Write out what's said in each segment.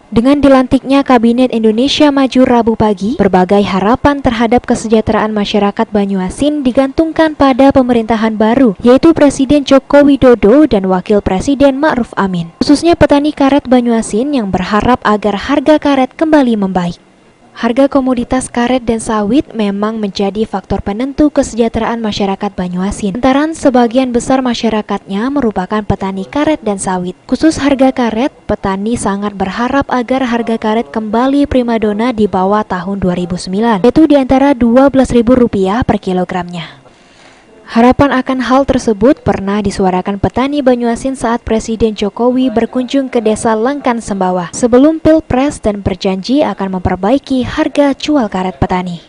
Dengan dilantiknya Kabinet Indonesia Maju Rabu pagi, berbagai harapan terhadap kesejahteraan masyarakat Banyuasin digantungkan pada pemerintahan baru, yaitu Presiden Joko Widodo dan Wakil Presiden Ma'ruf Amin. Khususnya petani karet Banyuasin yang berharap agar harga karet kembali membaik. Harga komoditas karet dan sawit memang menjadi faktor penentu kesejahteraan masyarakat Banyuasin. Lantaran sebagian besar masyarakatnya merupakan petani karet dan sawit. Khusus harga karet, petani sangat berharap agar harga karet kembali primadona di bawah tahun 2009, yaitu di antara Rp12.000 per kilogramnya. Harapan akan hal tersebut pernah disuarakan petani Banyuasin saat Presiden Jokowi berkunjung ke desa Lengkan Sembawah sebelum Pilpres dan berjanji akan memperbaiki harga jual karet petani.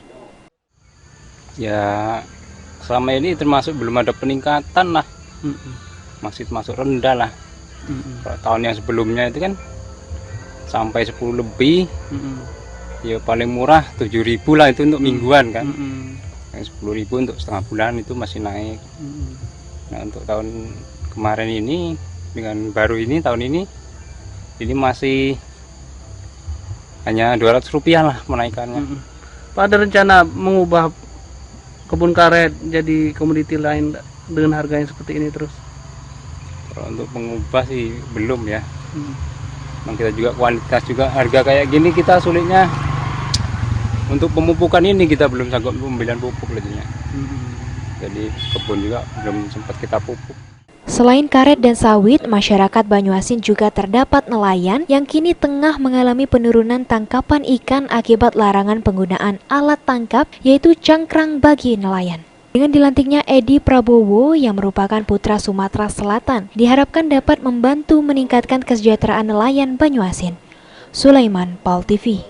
Ya, selama ini termasuk belum ada peningkatan lah, masih termasuk rendah lah. Kalau tahun yang sebelumnya itu kan sampai 10 lebih, ya paling murah 7.000 lah itu untuk mingguan kan. Yang 10.000 untuk setengah bulan itu masih naik. Nah, untuk tahun kemarin ini dengan baru ini tahun ini masih hanya Rp200 lah menaikannya. Pak, ada rencana mengubah kebun karet jadi komoditi lain dengan harga yang seperti ini terus? Kalau untuk mengubah sih belum ya. Memang kita juga kualitas juga harga kayak gini kita sulitnya. Untuk pemupukan ini kita belum sanggup pembelian pupuk jadinya. Jadi kebun juga belum sempat kita pupuk. Selain karet dan sawit, masyarakat Banyuasin juga terdapat nelayan yang kini tengah mengalami penurunan tangkapan ikan akibat larangan penggunaan alat tangkap, yaitu cangkrang bagi nelayan. Dengan dilantiknya Edi Prabowo yang merupakan putra Sumatera Selatan, diharapkan dapat membantu meningkatkan kesejahteraan nelayan Banyuasin. Sulaiman, PAL TV.